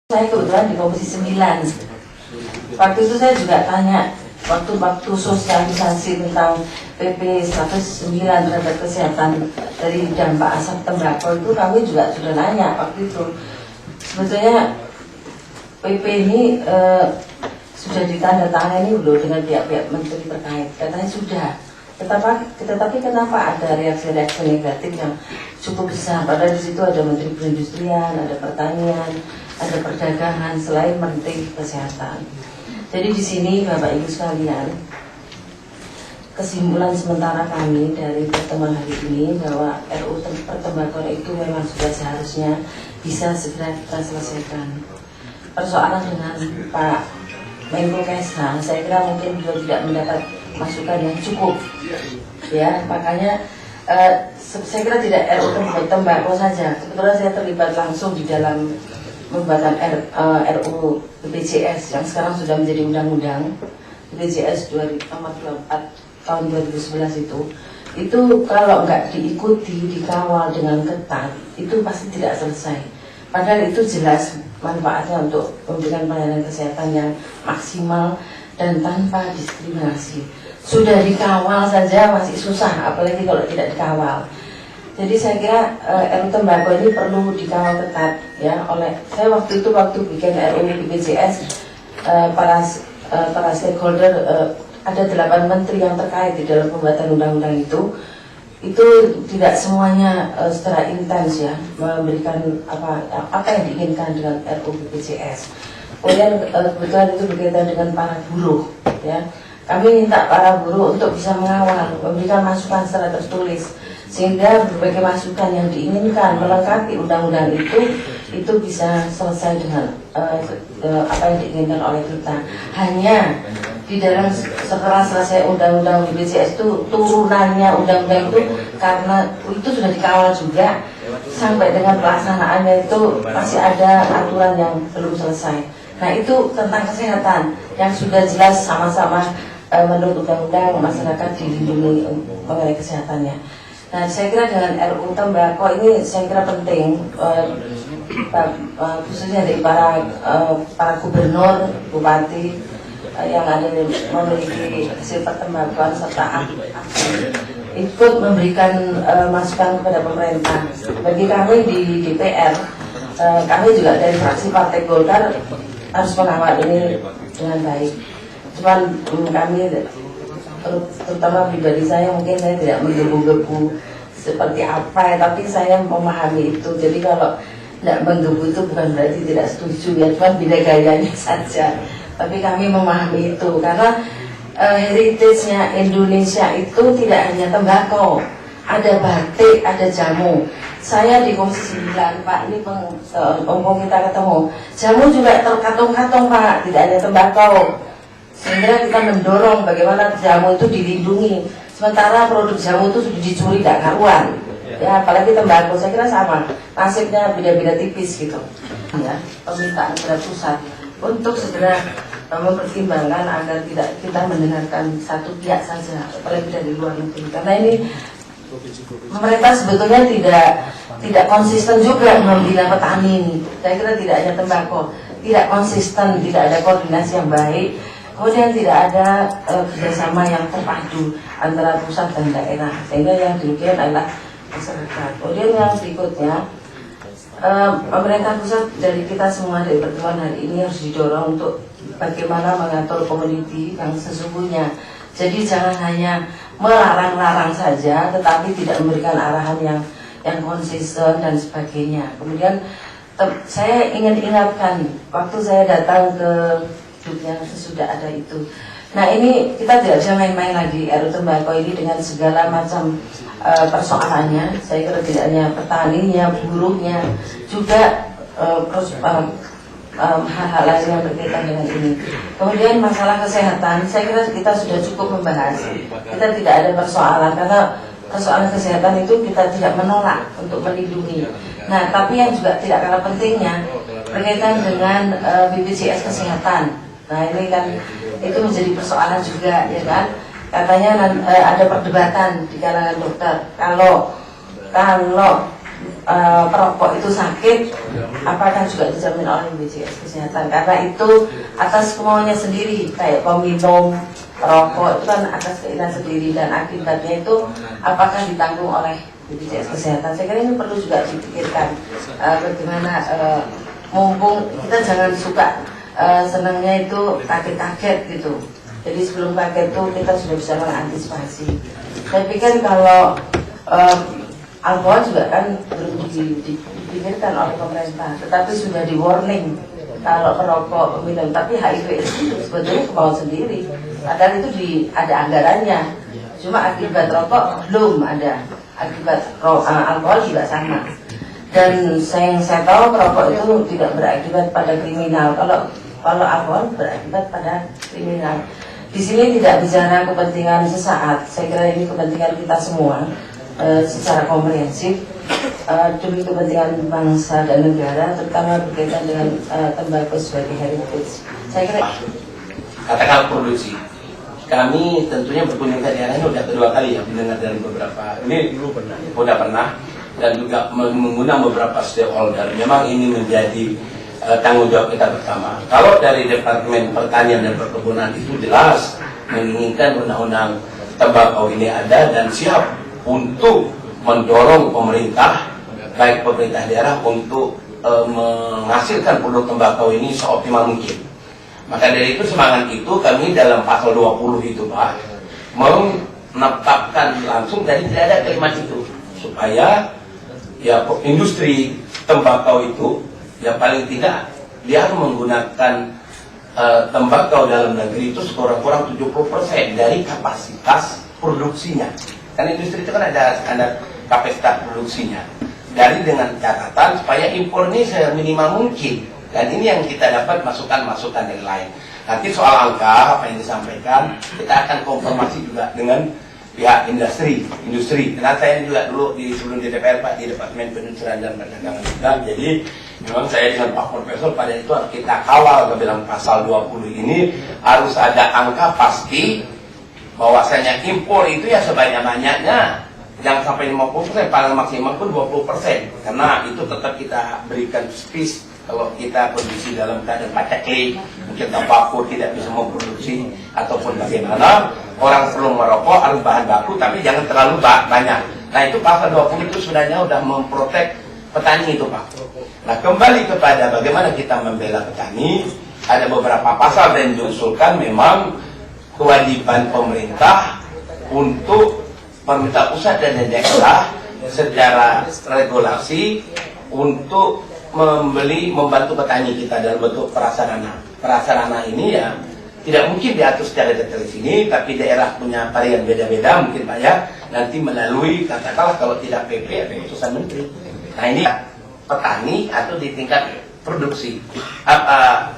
Saya kebetulan di Komisi 9. Waktu itu saya juga tanya, waktu sosialisasi tentang PP 109 terhadap kesehatan dari dampak asap tembakau itu, kami juga sudah nanya waktu itu. Sebetulnya PP ini sudah ditandatangani belum dengan pihak-pihak menteri terkait? Katanya sudah. Tetapi kenapa ada reaksi-reaksi negatif yang cukup besar? Padahal di situ ada Menteri Perindustrian, ada Pertanian, ada Perdagangan, selain Menteri Kesehatan. Jadi di sini Bapak Ibu sekalian, kesimpulan sementara kami dari pertemuan hari ini bahwa RUU pertembakauan itu memang sudah seharusnya bisa segera kita selesaikan. Persoalan dengan Pak Menko Kesha, saya kira mungkin beliau tidak mendapat masukan yang cukup, ya, makanya saya kira tidak RUU tembakau saja. Kebetulan saya terlibat langsung di dalam pembuatan RUU BPJS yang sekarang sudah menjadi undang-undang BPJS nomor 24 tahun 2011 itu kalau nggak diikuti, dikawal dengan ketat, itu pasti tidak selesai. Padahal itu jelas manfaatnya untuk memberikan pelayanan kesehatan yang maksimal dan tanpa diskriminasi. Sudah dikawal saja masih susah, apalagi kalau tidak dikawal. Jadi saya kira RUU tembakau ini perlu dikawal ketat, ya. Saya waktu bikin RUU BPJS, para stakeholder, ada 8 menteri yang terkait di dalam pembuatan undang-undang itu tidak semuanya secara intens, ya, memberikan apa yang diinginkan dengan RUU BPJS. Kemudian kebetulan itu berkaitan dengan para buruh, ya. Kami minta para buruh untuk bisa mengawal, memberikan masukan secara tertulis, sehingga berbagai masukan yang diinginkan melengkapi undang-undang itu bisa selesai dengan apa yang diinginkan oleh kita. Hanya di dalam setelah selesai undang-undang BPJS itu, turunannya undang-undang itu karena itu sudah dikawal juga, sampai dengan pelaksanaannya itu masih ada aturan yang belum selesai. Nah, itu tentang kesehatan yang sudah jelas sama-sama menurut undang-undang masyarakat dilindungi mengenai kesehatannya. Nah, saya kira dengan RUU tembakau ini saya kira penting, khususnya dari para gubernur, bupati yang ada memiliki hasil pertembakauan serta ikut memberikan masukan kepada pemerintah. Bagi kami di DPR, kami juga dari fraksi Partai Golkar harus mengawal ini dengan baik. Cuman kami, terutama pribadi saya, mungkin saya tidak menggebu-gebu seperti apa ya, tapi saya memahami itu. Jadi kalau tidak menggebu itu bukan berarti tidak setuju, ya, cuman beda gayanya saja. Tapi kami memahami itu karena heritage-nya Indonesia itu tidak hanya tembakau, ada batik, ada jamu. Saya di Komisi 9, Pak, ini mumpung kita ketemu, jamu juga terkatung-katung, Pak, tidak hanya tembakau. Sehingga kita mendorong bagaimana jamu itu dilindungi, sementara produk jamu itu sudah dicuri tidak karuan, ya, apalagi tembakau. Saya kira sama nasibnya, beda-beda tipis gitu, ya. Permintaan kepada pusat untuk segera mempertimbangkan agar tidak kita mendengarkan satu pihak saja, apalagi dari luar negeri, karena ini pemerintah sebetulnya tidak konsisten juga membina petani ini. Saya kira tidak hanya tembakau, tidak konsisten, tidak ada koordinasi yang baik. Kemudian tidak ada kerjasama yang terpadu antara pusat dan daerah, sehingga yang dirugikan adalah masyarakat. Kemudian yang berikutnya, pemerintah pusat dari kita semua dari pertemuan hari ini harus didorong untuk bagaimana mengatur komoditi yang sesungguhnya. Jadi jangan hanya melarang-larang saja, tetapi tidak memberikan arahan yang konsisten dan sebagainya. Kemudian saya ingin ingatkan, waktu saya datang ke yang sesudah ada itu. Nah, ini kita tidak bisa main-main lagi RUU tembakau ini dengan segala macam persoalannya. Saya kira tidak hanya petaninya, buruhnya, juga hal-hal lain yang berkaitan dengan ini. Kemudian masalah kesehatan, saya kira kita sudah cukup membahas. Kita tidak ada persoalan, karena persoalan kesehatan itu kita tidak menolak untuk melindungi. Nah, tapi yang juga tidak kalah pentingnya berkaitan dengan BPJS kesehatan. Nah, ini kan itu menjadi persoalan juga, ya kan? Katanya ada perdebatan di kalangan dokter kalau perokok itu sakit, apakah juga dijamin oleh BPJS Kesehatan? Karena itu atas kemauannya sendiri, kayak peminum perokok itu kan atas keinginan sendiri, dan akibatnya itu apakah ditanggung oleh BPJS Kesehatan? Saya kira ini perlu juga dipikirkan, bagaimana mumpung kita jangan suka senangnya itu kaget-kaget gitu. Jadi sebelum kaget itu kita sudah bisa mengantisipasi. Tapi kan kalau alkohol juga kan belum dipikirkan oleh pemerintah, tetapi sudah di warning kalau perokok peminum. Tapi HIV itu sebetulnya kemauan sendiri, padahal itu ada anggarannya. Cuma akibat rokok belum ada, akibat alkohol juga sama. Dan yang saya tahu perokok itu tidak berakibat pada kriminal. Kalau alkohol berakibat pada kriminal. Di sini tidak bicara kepentingan sesaat. Saya kira ini kepentingan kita semua secara komprehensif, demi kepentingan bangsa dan negara, terutama berkaitan dengan tembakau sebagai heritage. Saya kira katakan produksi. Kami tentunya berkunjung ke daerah ini sudah kedua kali ya, mendengar dari beberapa. Ini dulu pernah dan juga mengundang beberapa stakeholder. Memang ini menjadi tanggung jawab kita bersama. Kalau dari Departemen Pertanian dan Perkebunan itu jelas menginginkan undang-undang tembakau ini ada dan siap untuk mendorong pemerintah, baik pemerintah daerah untuk menghasilkan produk tembakau ini seoptimal mungkin. Maka dari itu semangat itu kami dalam pasal 20 itu Pak menetapkan langsung dari tidak ada kalimat itu, supaya ya industri tembakau itu ya paling tidak dia harus menggunakan tembakau dalam negeri itu sekurang-kurang 70% dari kapasitas produksinya. Karena industri itu kan ada standar kapasitas produksinya. Dari dengan catatan supaya impor ini seminimal mungkin. Dan ini yang kita dapat masukan-masukan dari lain. Nanti soal angka apa yang disampaikan kita akan konfirmasi juga dengan pihak industri. Karena saya juga dulu sebelum di DPR Pak di Departemen Perindustrian dan Perdagangan juga. Jadi memang saya dengan Pak Profesor pada itu harus kita kawal dalam pasal 20 ini harus ada angka pasti bahwasanya impor itu ya sebanyak-banyaknya, jangan sampai 50%, paling maksimal pun 20%, karena itu tetap kita berikan space. Kalau kita produksi dalam keadaan paceklik, mungkin tembakau tidak bisa memproduksi ataupun bagaimana, orang perlu merokok harus bahan baku tapi jangan terlalu banyak. Nah itu pasal 20 itu sebenarnya sudah memprotek petani itu Pak. Nah kembali kepada bagaimana kita membela petani, ada beberapa pasal yang diusulkan memang kewajiban pemerintah untuk pemerintah pusat dan daerah secara regulasi untuk membantu petani kita dalam bentuk prasarana. Prasarana ini ya tidak mungkin diatur secara detail di sini, tapi daerah punya varian beda-beda mungkin Pak ya, nanti melalui katakanlah kalau tidak PP atau keputusan menteri. Nah ini petani atau di tingkat produksi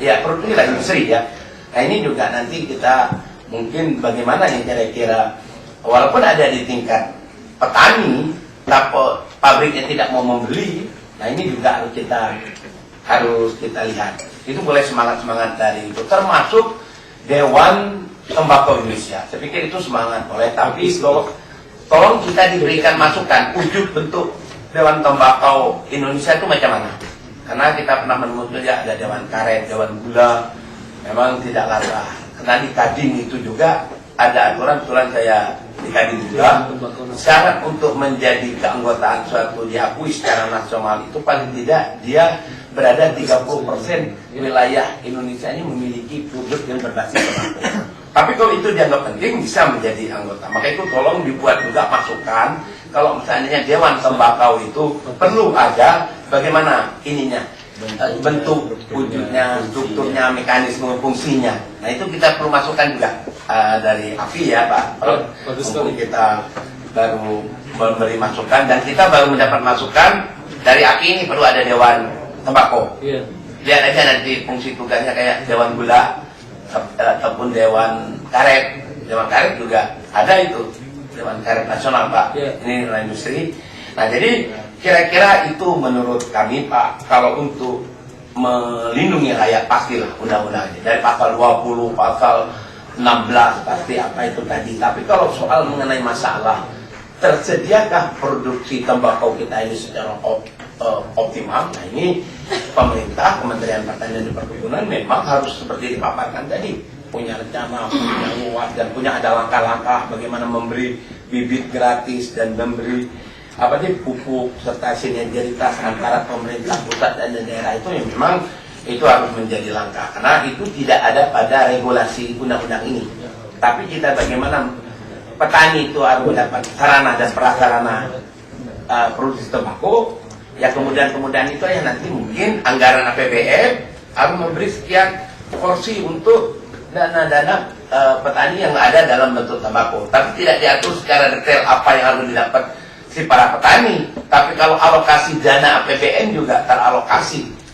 ya produksi lah industri ya. Nah ini juga nanti kita mungkin bagaimana yang kira-kira walaupun ada di tingkat petani tapi pabriknya tidak mau membeli. Nah ini juga harus kita lihat. Itu boleh semangat dari itu, termasuk Dewan Tembakau Indonesia. Saya pikir itu semangat boleh, tapi tolong kita diberikan masukan wujud bentuk Dewan Tembakau Indonesia itu macam mana. Karena kita pernah menemukan ya ada Dewan Karet, Dewan Gula, memang tidak latar. Karena di Kadin itu juga ada aturan saya di Kadin juga, syarat untuk menjadi keanggotaan suatu diakui secara nasional itu paling tidak dia berada 30% wilayah Indonesia ini memiliki produk yang berbasis tembakau. Tapi kalau itu dianggap penting bisa menjadi anggota. Maka itu tolong dibuat juga masukan kalau misalnya Dewan Tembakau itu perlu ada bagaimana ininya, bentuk wujudnya, strukturnya, mekanisme fungsinya. Nah itu kita perlu masukkan juga dari API ya Pak. Untuk kita baru memberi masukan dan kita baru mendapat masukan dari API ini perlu ada Dewan Tembakau. Lihat aja nanti fungsi tugasnya kayak Dewan Gula ataupun Dewan Karet. Dewan Karet juga ada itu, Dewan Karet Nasional Pak. Ini industri. Nah jadi kira-kira itu menurut kami Pak, kalau untuk melindungi rakyat pastilah undang-undangnya. Dari pasal 20, pasal 16 pasti apa itu tadi. Tapi kalau soal mengenai masalah tersediakah produksi tembakau kita ini secara optimal? Nah ini pemerintah, Kementerian Pertanian dan Perkebunan memang harus seperti dipaparkan tadi, punya rencana, punya luas, dan punya ada langkah-langkah bagaimana memberi bibit gratis dan memberi pupuk serta sinergitas antara pemerintah pusat dan daerah itu yang memang itu harus menjadi langkah, karena itu tidak ada pada regulasi undang-undang ini. Tapi kita bagaimana petani itu harus mendapat sarana dan prasarana produksi tembakau, ya kemudian itu ya nanti mungkin anggaran APBN harus memberi sekian porsi untuk dana-dana petani yang ada dalam bentuk tembakau, tapi tidak diatur secara detail apa yang harus didapat si para petani. Tapi kalau alokasi dana APBN juga teralokasi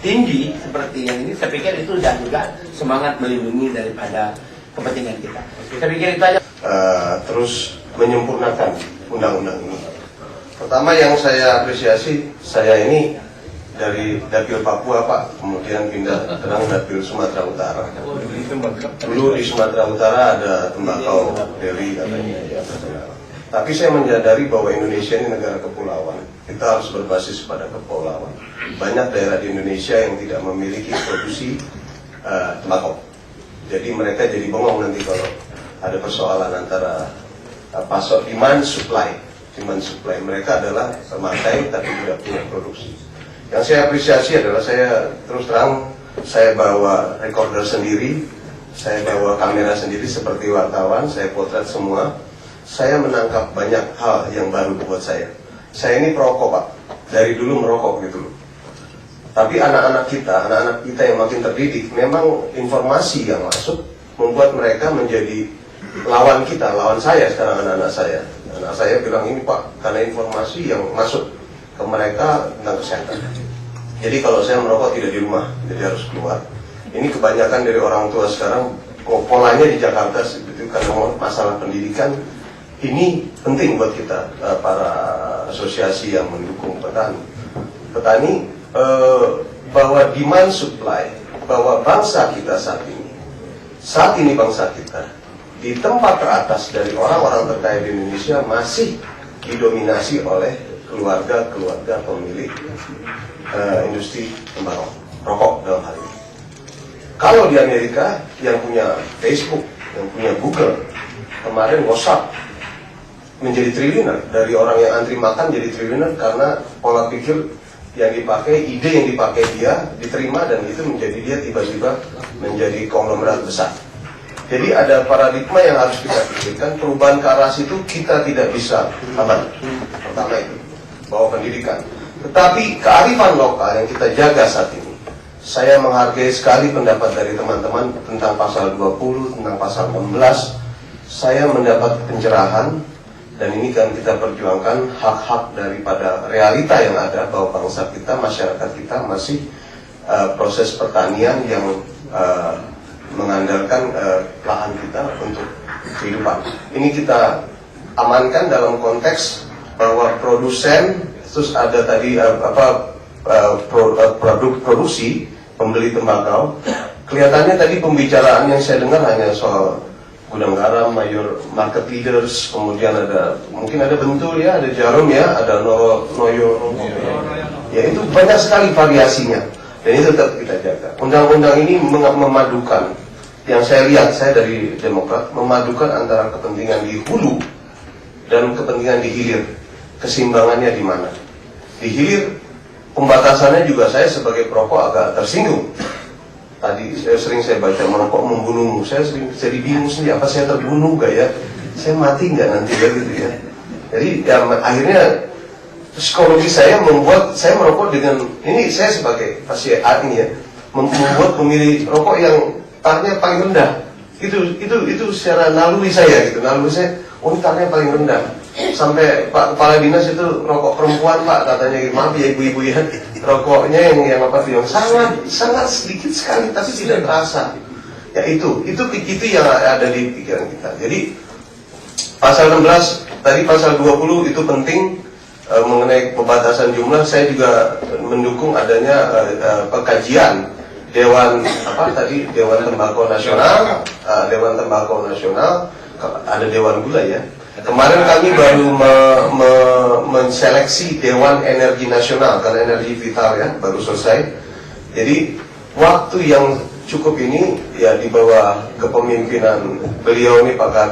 tinggi seperti yang ini, saya pikir itu dan juga semangat melindungi daripada kepentingan kita. Saya pikir itu aja. Terus menyempurnakan undang-undang ini. Pertama yang saya apresiasi, saya ini dari Dapil Papua Pak, kemudian pindah ke Dapil Sumatera Utara. Dulu di Sumatera Utara ada tembakau deli katanya. Tapi saya menyadari bahwa Indonesia ini negara kepulauan. Kita harus berbasis pada kepulauan. Banyak daerah di Indonesia yang tidak memiliki produksi tembakau. Jadi mereka jadi bengong nanti kalau ada persoalan antara pasok demand supply. Mereka adalah pemakai tapi tidak punya produksi. Yang saya apresiasi adalah saya terus terang, saya bawa recorder sendiri, saya bawa kamera sendiri seperti wartawan, saya potret semua. Saya menangkap banyak hal yang baru buat saya. Saya ini perokok Pak, dari dulu merokok gitu loh. Tapi anak-anak kita yang makin terdidik, memang informasi yang masuk membuat mereka menjadi lawan kita, lawan saya sekarang anak-anak saya. Anak saya bilang ini Pak, karena informasi yang masuk ke mereka tentang kesehatan. Jadi kalau saya merokok tidak di rumah, jadi harus keluar. Ini kebanyakan dari orang tua sekarang, polanya di Jakarta itu karena masalah pendidikan. Ini penting buat kita, para asosiasi yang mendukung petani, bahwa demand supply, bahwa bangsa kita saat ini bangsa kita di tempat teratas dari orang-orang terkaya di Indonesia masih didominasi oleh keluarga-keluarga pemilik industri tembakau, rokok dalam hal ini. Kalau di Amerika yang punya Facebook, yang punya Google, kemarin WhatsApp menjadi triliuner, dari orang yang antri makan jadi triliuner karena pola pikir yang dipakai, ide yang dipakai dia diterima dan itu menjadi dia tiba-tiba menjadi konglomerat besar. Jadi ada paradigma yang harus kita pikirkan. Perubahan ke arah situ kita tidak bisa aman. Pertama itu bahwa pendidikan, tetapi kearifan lokal yang kita jaga saat ini. Saya menghargai sekali pendapat dari teman-teman tentang pasal 20, tentang pasal 16. Saya mendapat pencerahan. Dan ini kan kita perjuangkan hak-hak daripada realita yang ada, bahwa bangsa kita, masyarakat kita masih proses pertanian yang mengandalkan lahan kita untuk kehidupan. Ini kita amankan dalam konteks bahwa produsen, terus ada tadi produksi, pembeli tembakau. Kelihatannya tadi pembicaraan yang saya dengar hanya soal gudang garam, mayor market leaders, kemudian ada mungkin ada Bentul ya, ada Jarum ya, ada Noyo, ya itu banyak sekali variasinya dan itu tetap kita jaga. Undang-undang ini memadukan, yang saya lihat, saya dari Demokrat, memadukan antara kepentingan di hulu dan kepentingan di hilir. Keseimbangannya di mana? Di hilir pembatasannya juga saya sebagai perokok agak tersinggung. Tadi sering saya baca merokok membunuhmu, saya sering jadi bingung sendiri, apa saya terbunuh gak ya? Saya mati nggak nanti ya gitu ya? Jadi ya, akhirnya psikologi saya membuat saya merokok dengan ini, saya sebagai pasien ini ya, membuat pemilih rokok yang tarnya paling rendah. Itu secara naluri saya gitu, naluri saya, oh ini tarnya paling rendah. Sampai Pak Kepala Dinas itu rokok perempuan Pak, katanya maaf ya ibu-ibu ya, rokoknya yang sangat sedikit sekali tapi tidak terasa. Ya itu yang ada di pikiran kita. Jadi pasal 16 tadi, pasal 20 itu penting mengenai pembatasan jumlah. Saya juga mendukung adanya pekajian Dewan Tembakau Nasional, Dewan Tembakau Nasional, ada Dewan Gula ya. Kemarin kami baru menseleksi Dewan Energi Nasional, karena energi vital ya, baru selesai. Jadi waktu yang cukup ini ya di bawah kepemimpinan beliau nih Pak Kabir.